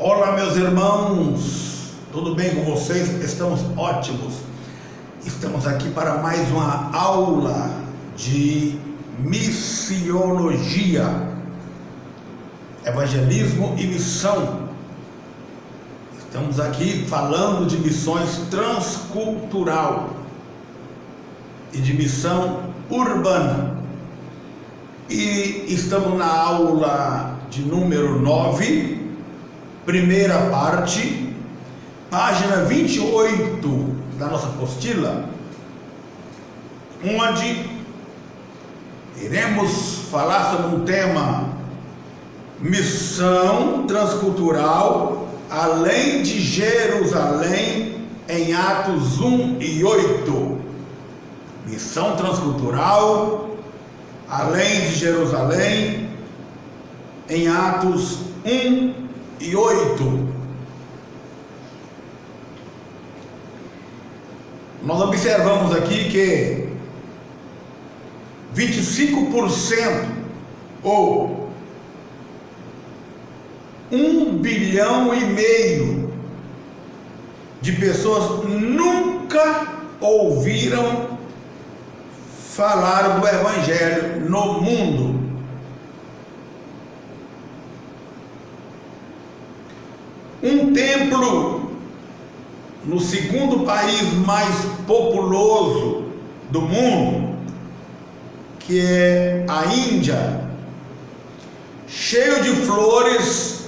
Olá, meus irmãos, tudo bem com vocês? Estamos ótimos. Estamos aqui para mais uma aula de missiologia, evangelismo e missão. Estamos aqui falando de missões transcultural e de missão urbana. E estamos na aula de número 9, primeira parte, página 28 da nossa apostila, onde iremos falar sobre um tema: missão transcultural além de Jerusalém, em Atos 1 e 8. Missão transcultural além de Jerusalém, em Atos 1 e 8. Nós observamos aqui que 25% ou 1,5 bilhão de pessoas nunca ouviram falar do Evangelho no mundo. Um templo no segundo país mais populoso do mundo, que é a Índia, cheio de flores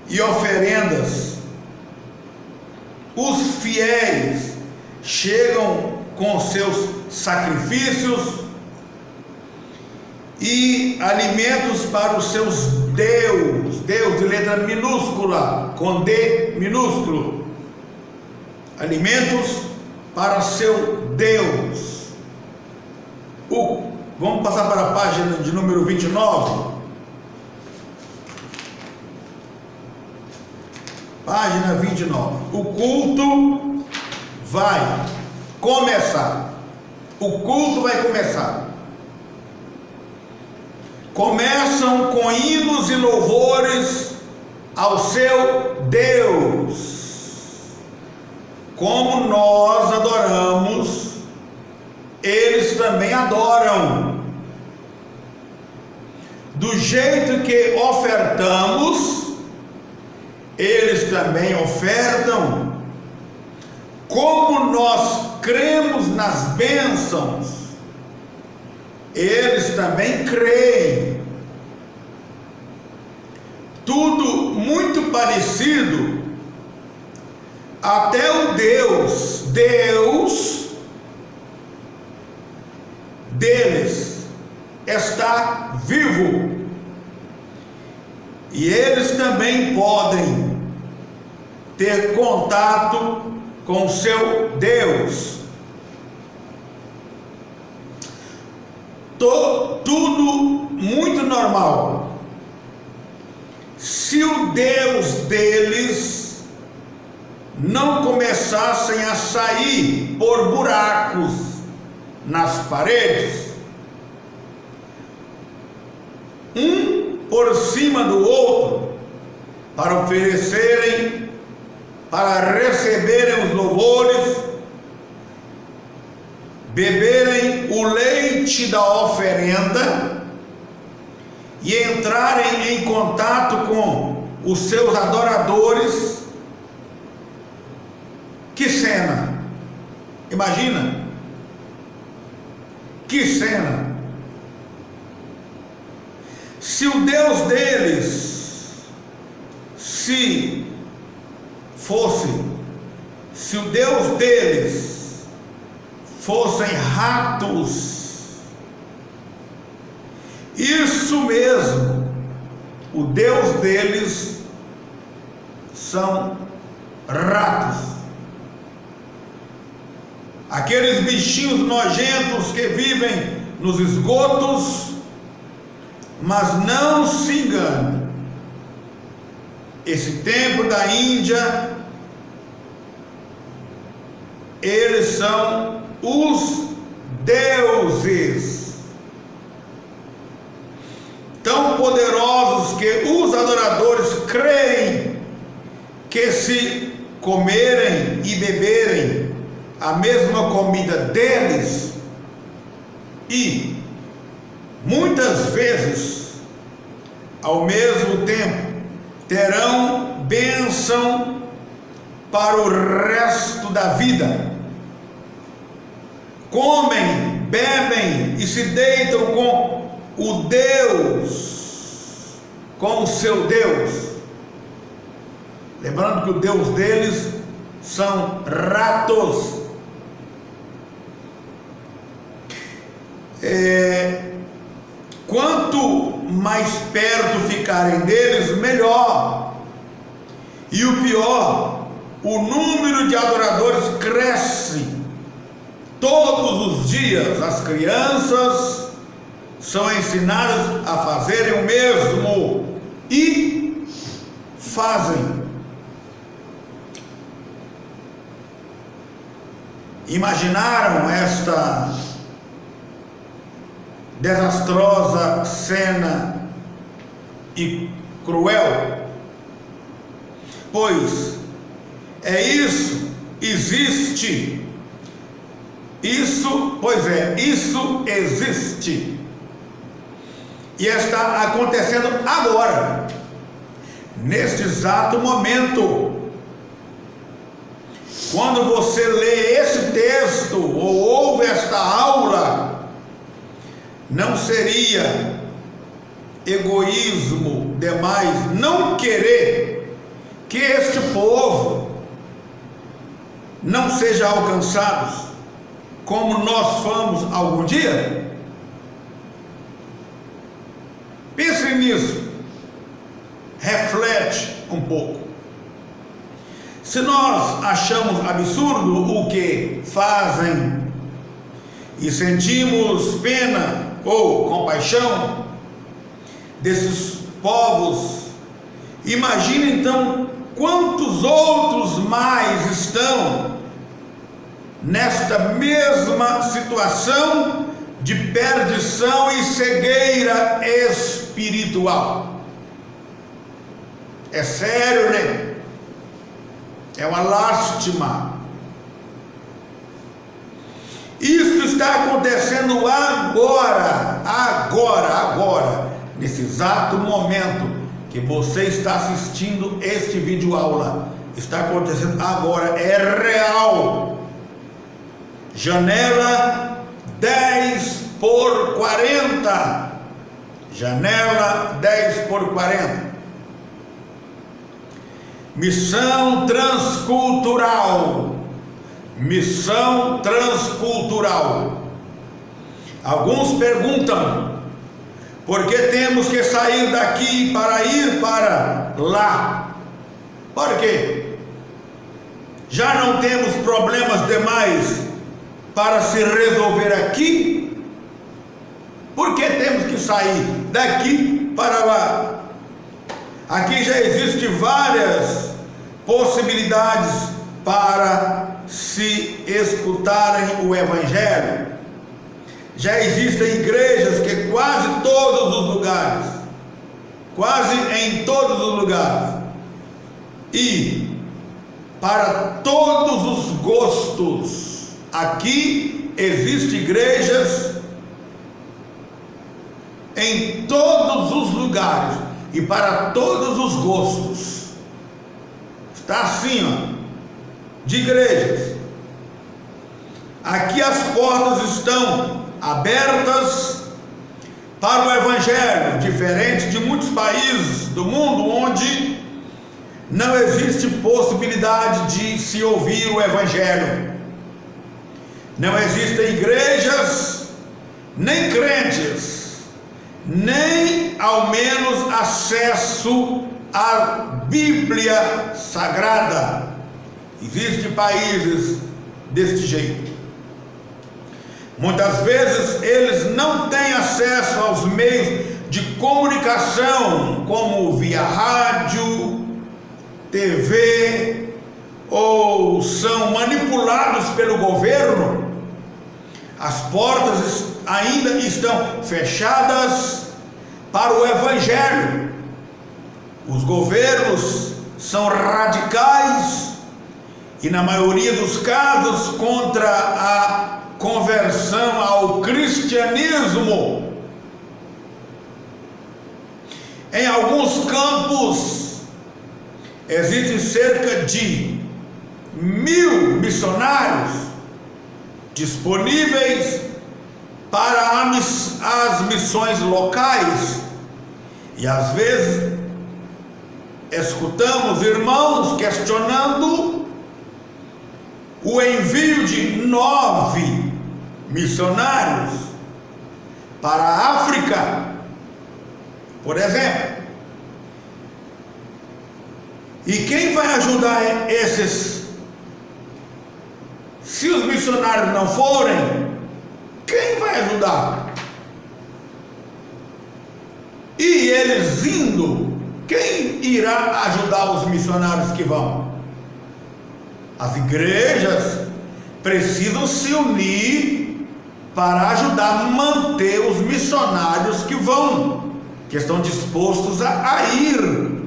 e oferendas. Os fiéis chegam com seus sacrifícios e alimentos para os seus Deus de letra minúscula, com D minúsculo, alimentos para seu Deus. Vamos passar para a página de número 29. Página 29. O culto vai começar. O culto vai começar. Começam com hinos e louvores ao seu Deus. Como nós adoramos, eles também adoram. Do jeito que ofertamos, eles também ofertam. Como nós cremos nas bênçãos, eles também creem. Tudo muito parecido, até o Deus deles está vivo, e eles também podem ter contato com seu Deus. Tudo muito normal. Se o Deus deles não começassem a sair por buracos nas paredes, um por cima do outro, para oferecerem, para receberem os louvores, beberem o leite da oferenda e entrarem em contato com os seus adoradores. Que cena! Imagina! Que cena! Se o Deus deles, se o Deus deles fossem ratos, isso mesmo, o Deus deles são ratos, aqueles bichinhos nojentos que vivem nos esgotos. Mas não se engane, esse templo da Índia, eles são os deuses tão poderosos que os adoradores creem que se comerem e beberem a mesma comida deles, e muitas vezes, ao mesmo tempo, terão bênção para o resto da vida. Comem, bebem e se deitam com o Deus, com o seu Deus. Lembrando que o Deus deles são ratos. Quanto mais perto ficarem deles, melhor. E o pior, o número de adoradores cresce. Todos os dias as crianças são ensinadas a fazerem o mesmo e fazem. Imaginaram esta desastrosa cena e cruel? Pois isso existe. Isso existe. E está acontecendo agora, neste exato momento. Quando você lê esse texto ou ouve esta aula, não seria egoísmo demais não querer que este povo não seja alcançado como nós fomos algum dia? Pense nisso, reflete um pouco. Se nós achamos absurdo o que fazem e sentimos pena ou compaixão desses povos, imagine então quantos outros mais estão nesta mesma situação de perdição e cegueira espiritual. É sério, né? É uma lástima. Isso está acontecendo agora, nesse exato momento que você está assistindo este vídeo aula. Está acontecendo agora, é real. Janela 10x40. Janela 10x40. Missão transcultural. Missão transcultural. Alguns perguntam: por que temos que sair daqui para ir para lá? Por quê? Já não temos problemas demais para se resolver aqui? Por que temos que sair daqui para lá? Aqui já existem várias possibilidades para se escutarem o Evangelho. Já existem igrejas que quase em todos os lugares, e para todos os gostos. Aqui existem igrejas em todos os lugares e para todos os gostos. Está assim, ó, de igrejas. Aqui as portas estão abertas para o Evangelho, diferente de muitos países do mundo onde não existe possibilidade de se ouvir o Evangelho. Não existem igrejas, nem crentes, nem ao menos acesso à Bíblia Sagrada. Existem países deste jeito. Muitas vezes eles não têm acesso aos meios de comunicação, como via rádio, TV, ou são manipulados pelo governo. As portas ainda estão fechadas para o Evangelho. Os governos são radicais e, na maioria dos casos, contra a conversão ao cristianismo. Em alguns campos, existem cerca de 1000 missionários disponíveis para as missões locais, e às vezes escutamos irmãos questionando o envio de 9 missionários para a África, por exemplo. E quem vai ajudar esses? Se os missionários não forem, quem vai ajudar? E eles indo, quem irá ajudar os missionários que vão? As igrejas precisam se unir para ajudar a manter os missionários que vão, que estão dispostos a ir,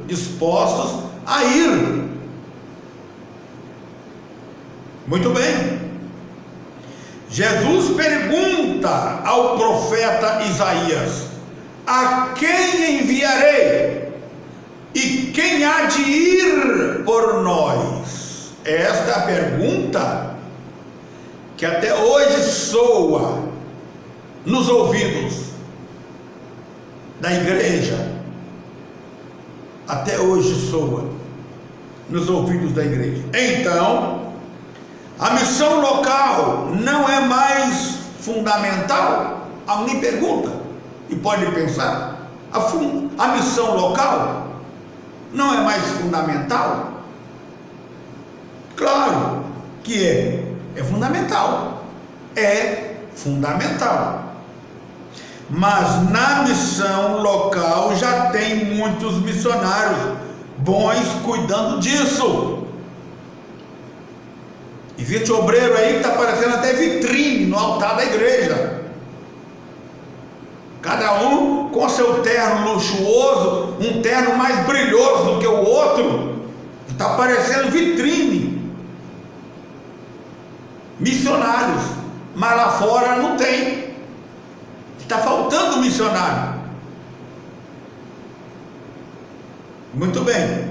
Muito bem. Jesus pergunta ao profeta Isaías: a quem enviarei? E quem há de ir por nós? Esta é a pergunta que até hoje soa nos ouvidos da igreja. Até hoje soa nos ouvidos da igreja. Então, a missão local não é mais fundamental? Alguém pergunta e pode pensar: a missão local não é mais fundamental? Claro que é fundamental, mas na missão local já tem muitos missionários bons cuidando disso. Existe obreiro aí que está parecendo até vitrine no altar da igreja, cada um com seu terno luxuoso, um terno mais brilhoso do que o outro, está parecendo vitrine, missionários, mas lá fora não tem, está faltando missionário. Muito bem,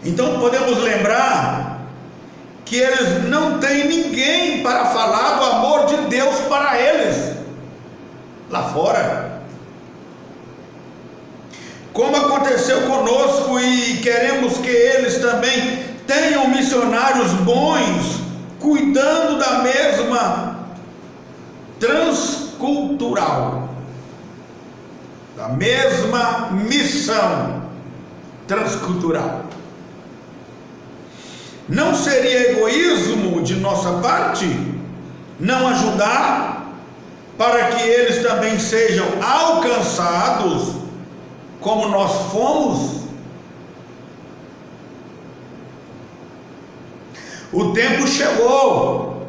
então podemos lembrar que eles não têm ninguém para falar do amor de Deus para eles lá fora, como aconteceu conosco, e queremos que eles também tenham missionários bons cuidando da mesma transcultural, da mesma missão transcultural. Não seria egoísmo de nossa parte não ajudar para que eles também sejam alcançados como nós fomos? O tempo chegou.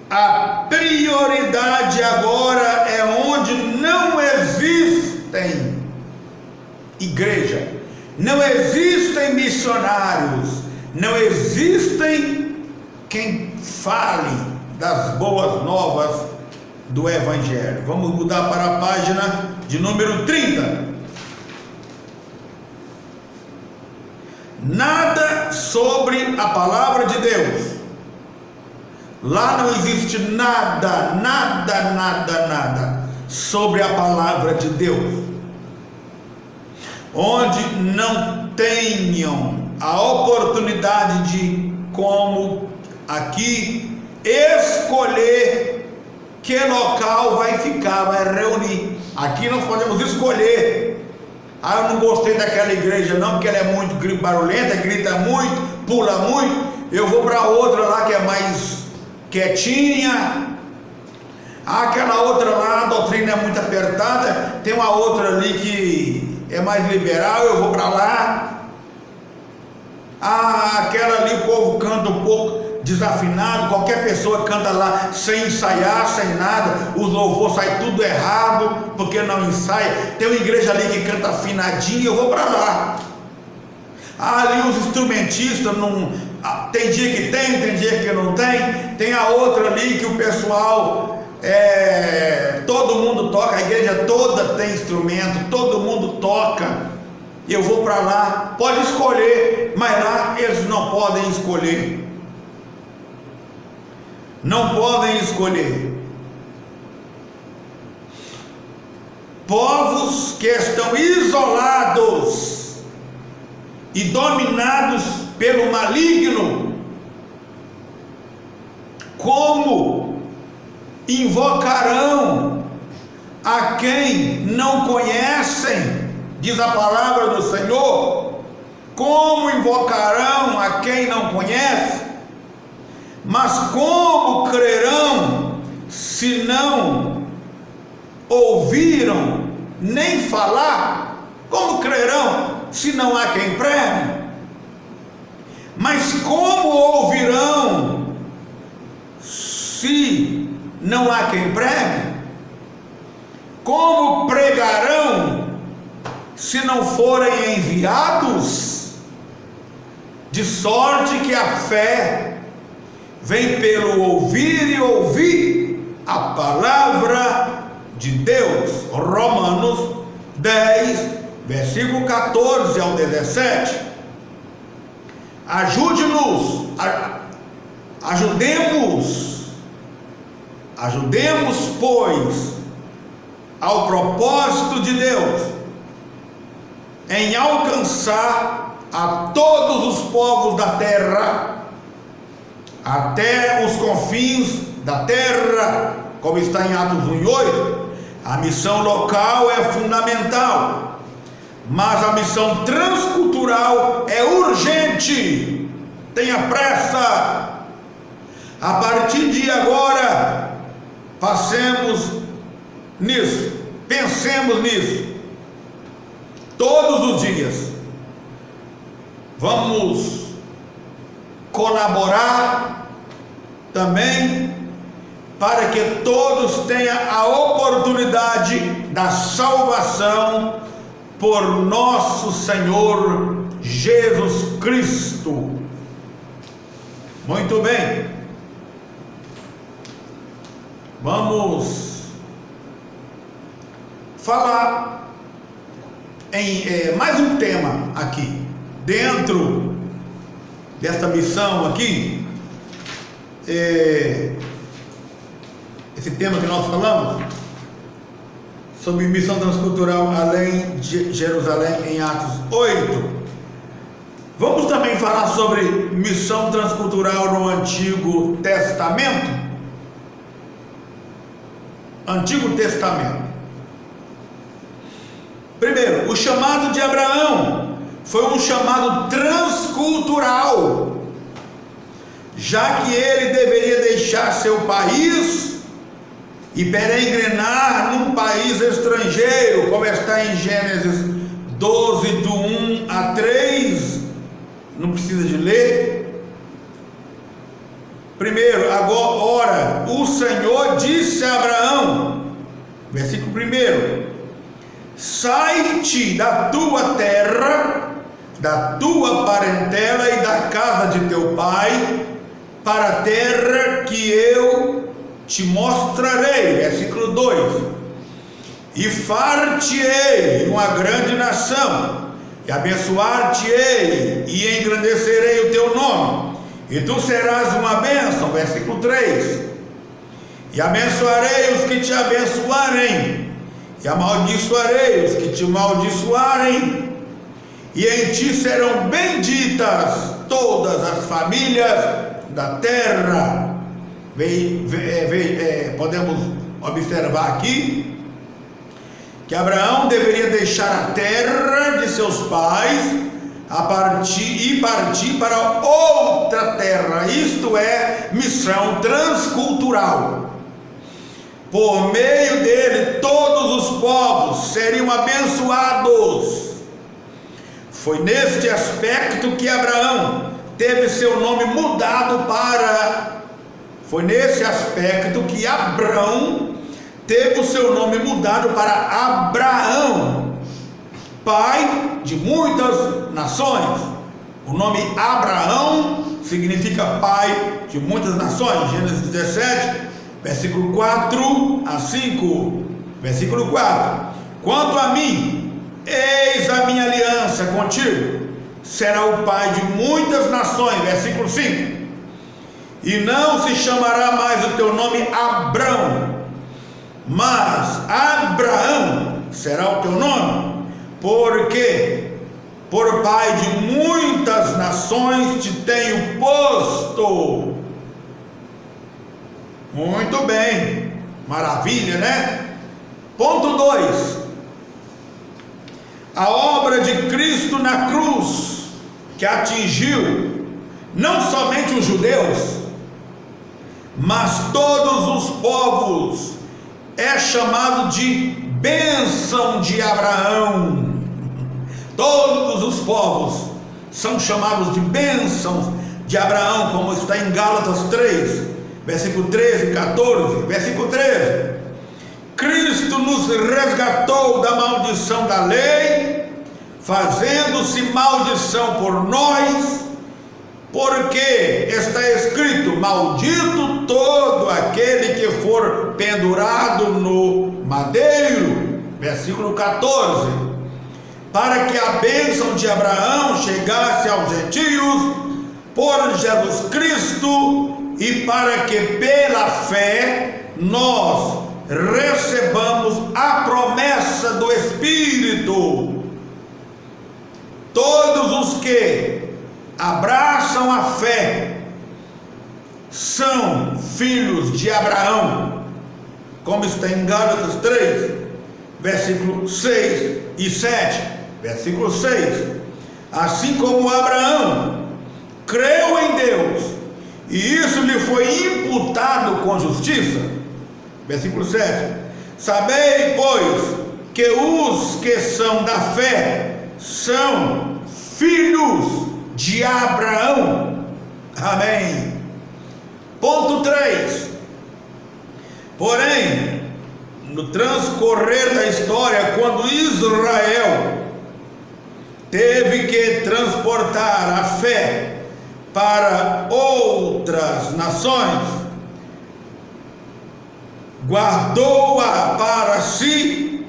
A prioridade agora é onde não existem igreja, não existem missionários, não existem quem fale das boas novas do Evangelho. Vamos mudar para a página de número 30. Nada sobre a palavra de Deus. Lá não existe nada sobre a palavra de Deus. Onde não tenham a oportunidade de, como aqui, escolher que local vai ficar, vai reunir. Aqui nós podemos escolher. Eu não gostei daquela igreja não, porque ela é muito barulhenta, grita muito, pula muito. Eu vou para outra lá que é mais quietinha. Aquela outra lá, a doutrina é muito apertada. Tem uma outra ali que é mais liberal, eu vou para lá. Aquela ali o povo canta um pouco. desafinado, qualquer pessoa canta lá sem ensaiar, sem nada, os louvores saem tudo errado, porque não ensaia. Tem uma igreja ali que canta afinadinho, eu vou para lá. Ali os instrumentistas, não, tem dia que tem dia que não tem. Tem a outra ali que o pessoal, todo mundo toca, a igreja toda tem instrumento, todo mundo toca. Eu vou para lá, pode escolher, mas lá eles não podem escolher. Não podem escolher. Povos que estão isolados e dominados pelo maligno, como invocarão a quem não conhecem? Diz a palavra do Senhor: como invocarão a quem não conhece? Mas como crerão se não ouviram nem falar? Como crerão se não há quem pregue? Mas como ouvirão se não há quem pregue? Como pregarão se não forem enviados? De sorte que a fé vem pelo ouvir e ouvir a palavra de Deus. Romanos 10, versículo 14 ao 17. Ajude-nos, ajudemos, pois, ao propósito de Deus em alcançar a todos os povos da terra, até os confins da terra, como está em Atos 1:8. A missão local é fundamental, mas a missão transcultural é urgente. Tenha pressa. A partir de agora, passemos nisso, pensemos nisso, todos os dias. Vamos colaborar também para que todos tenham a oportunidade da salvação por nosso Senhor Jesus Cristo. Muito bem, vamos falar em mais um tema aqui, dentro desta missão aqui. Esse tema que nós falamos sobre missão transcultural além de Jerusalém em Atos 8. Vamos também falar sobre missão transcultural no Antigo Testamento. Antigo Testamento. Primeiro, o chamado de Abraão foi um chamado transcultural, já que ele deveria deixar seu país e peregrinar num país estrangeiro, como está em Gênesis 12, do 1 a 3, não precisa de ler. Primeiro, agora, o Senhor disse a Abraão, versículo 1: sai-te da tua terra, da tua parentela e da casa de teu pai, para a terra que eu te mostrarei. Versículo 2: e far-te-ei uma grande nação, e abençoar-te-ei, e engrandecerei o teu nome, e tu serás uma bênção. Versículo 3: e abençoarei os que te abençoarem, e amaldiçoarei os que te amaldiçoarem, e em ti serão benditas todas as famílias da terra. Podemos observar aqui que Abraão deveria deixar a terra de seus pais e partir para outra terra, isto é, missão transcultural. Por meio dele todos os povos seriam abençoados. Foi neste aspecto que Abraão teve seu nome mudado para... Foi nesse aspecto que Abrão teve o seu nome mudado para Abraão, pai de muitas nações. O nome Abraão significa pai de muitas nações. Gênesis 17, versículo 4 a 5. Versículo 4: quanto a mim, eis a minha aliança contigo, será o pai de muitas nações. Versículo 5: e não se chamará mais o teu nome Abrão, mas Abraão será o teu nome, porque por pai de muitas nações te tenho posto. Muito bem, maravilha, né? Ponto 2: a obra de Cristo na cruz, que atingiu não somente os judeus, mas todos os povos, é chamado de bênção de Abraão. Todos os povos são chamados de bênçãos de Abraão, como está em Gálatas 3, versículo 13 e 14. Versículo 13: Cristo nos resgatou da maldição da lei, fazendo-se maldição por nós, porque está escrito: maldito todo aquele que for pendurado no madeiro. Versículo 14: para que a bênção de Abraão chegasse aos gentios por Jesus Cristo, e para que pela fé nós recebamos a promessa do Espírito. Todos os que abraçam a fé são filhos de Abraão, como está em Gálatas 3, versículo 6 e 7. Versículo 6: assim como Abraão creu em Deus, e isso lhe foi imputado com justiça. Versículo 7: sabei, pois, que os que são da fé são filhos de Abraão. Amém. Ponto 3: porém, no transcorrer da história, quando Israel teve que transportar a fé para outras nações, guardou-a para si,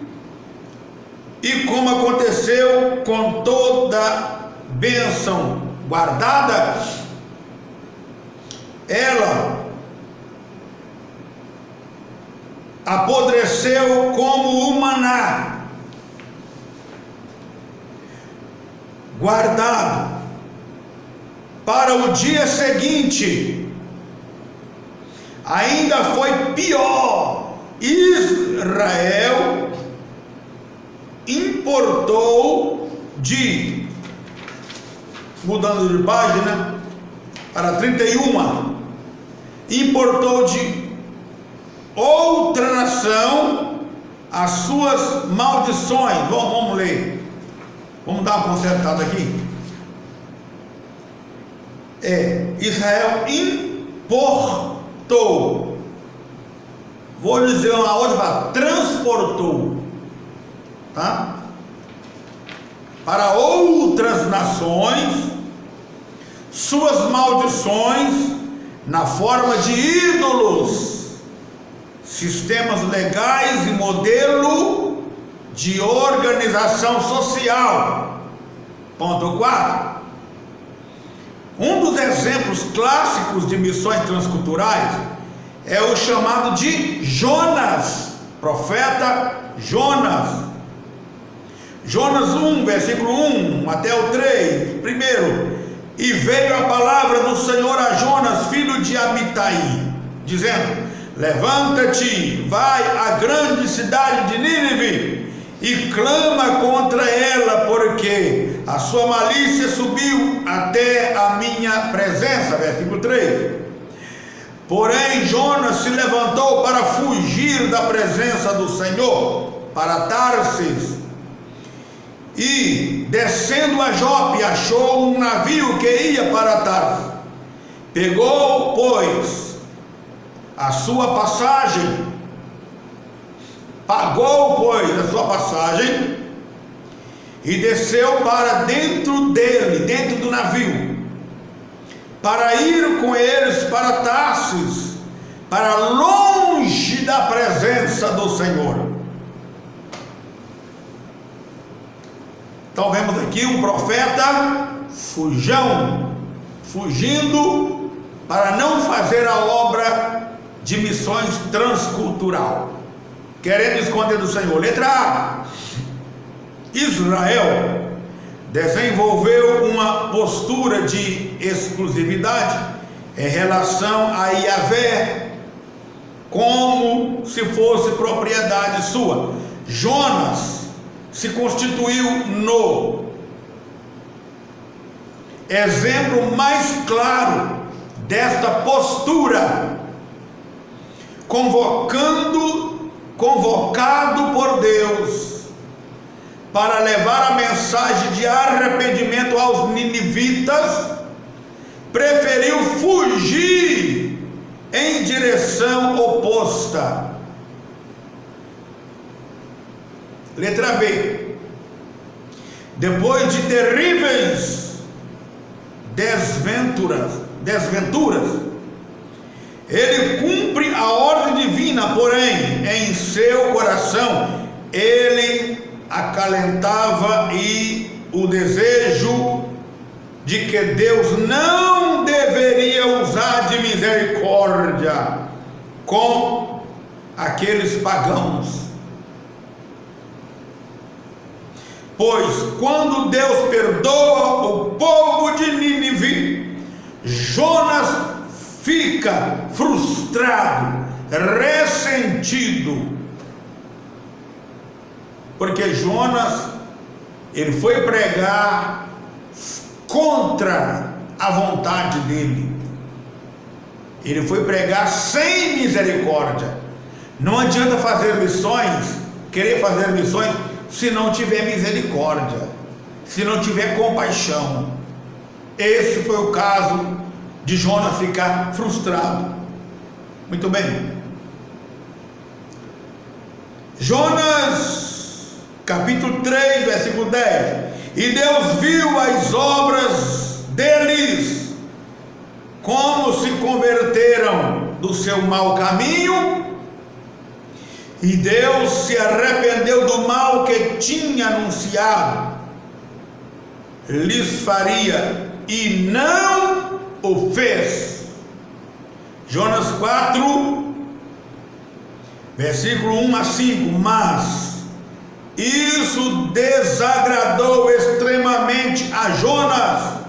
e como aconteceu com toda bênção guardada, ela apodreceu como o maná guardado para o dia seguinte. Ainda foi pior: Israel importou mudando de página para 31, importou de outra nação as suas maldições. Vamos ler, vamos dar uma consertada aqui. Israel importou, vou dizer uma outra palavra, transportou, tá? Para outras nações suas maldições na forma de ídolos, sistemas legais e modelo de organização social. Ponto 4: um dos exemplos clássicos de missões transculturais é o chamado de Jonas, profeta Jonas. Jonas 1, versículo 1 até o 3. Primeiro: e veio a palavra do Senhor a Jonas, filho de Amitai, dizendo: levanta-te, vai à grande cidade de Nínive e clama contra ela, porque a sua malícia subiu até a minha presença. Versículo 3: porém Jonas se levantou para fugir da presença do Senhor para Tarsis, E descendo a Jope, achou um navio que ia para Tarso. Pegou, pois, a sua passagem, pagou, pois, a sua passagem, e desceu para dentro dele, dentro do navio, para ir com eles para Tarsis, para longe da presença do Senhor. Então vemos aqui um profeta fugindo para não fazer a obra de missões transcultural, querendo esconder do Senhor. Letra A: Israel desenvolveu uma postura de exclusividade em relação a Yahvé, como se fosse propriedade sua. Jonas se constituiu no exemplo mais claro desta postura, convocado por Deus para levar a mensagem de arrependimento aos ninivitas, preferiu fugir em direção oposta. Letra B: depois de terríveis desventuras, ele cumpre a ordem divina, porém em seu coração ele acalentava o desejo de que Deus não deveria usar de misericórdia com aqueles pagãos. Pois quando Deus perdoa o povo de Nínive, Jonas fica frustrado, ressentido, porque Jonas, ele foi pregar contra a vontade dele, ele foi pregar sem misericórdia. Não adianta fazer missões, querer fazer missões, se não tiver misericórdia, se não tiver compaixão. Esse foi o caso de Jonas ficar frustrado. Muito bem. Jonas, capítulo 3, versículo 10. E Deus viu as obras deles, como se converteram do seu mau caminho, e Deus se arrependeu do mal que tinha anunciado lhes faria, e não o fez. Jonas 4, versículo 1 a 5. Mas isso desagradou extremamente a Jonas,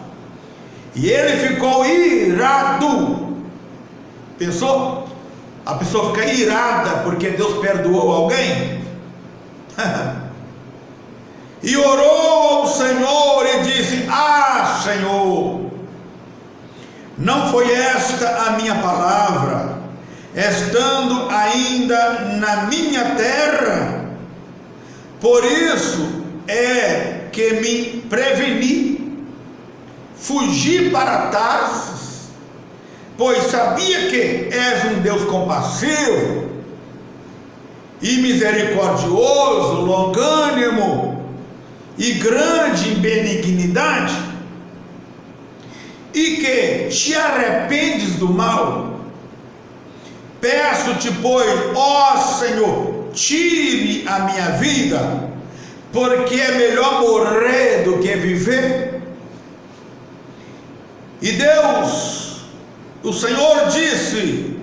e ele ficou irado. Pensou? A pessoa fica irada porque Deus perdoou alguém? E orou ao Senhor e disse: ah, Senhor, não foi esta a minha palavra, estando ainda na minha terra? Por isso é que me preveni, fugi para Tarsis, pois sabia que és um Deus compassivo e misericordioso, longânimo e grande em benignidade, e que te arrependes do mal. Peço-te, pois, ó Senhor, tire a minha vida, porque é melhor morrer do que viver. E Deus, o Senhor disse,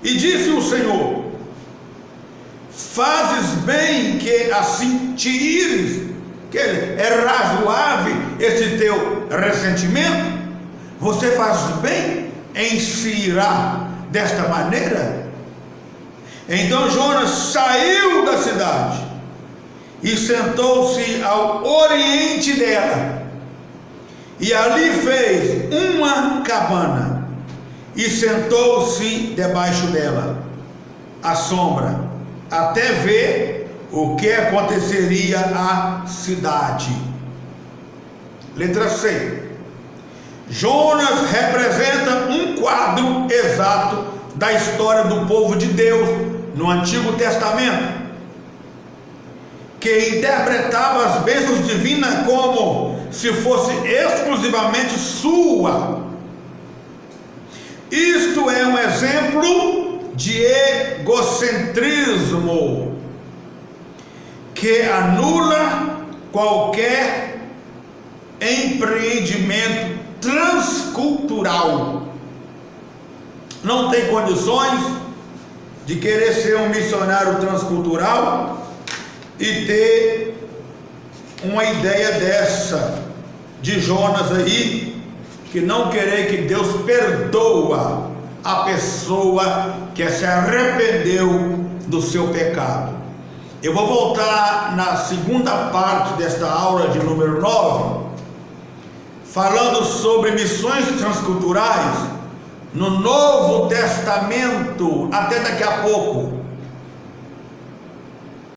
e disse o Senhor: fazes bem que assim te ires, que é razoável esse teu ressentimento. Você faz bem em se irar desta maneira. Então Jonas saiu da cidade e sentou-se ao oriente dela, e ali fez uma cabana e sentou-se debaixo dela, à sombra, até ver o que aconteceria à cidade. Letra C. Jonas representa um quadro exato da história do povo de Deus no Antigo Testamento, que interpretava as bênçãos divinas como se fosse exclusivamente sua. Isto é um exemplo de egocentrismo que anula qualquer empreendimento transcultural. Não tem condições de querer ser um missionário transcultural e ter uma ideia dessa de Jonas aí, que não querer que Deus perdoa a pessoa que se arrependeu do seu pecado. Eu vou voltar na segunda parte desta aula de número 9, falando sobre missões transculturais no Novo Testamento, até daqui a pouco.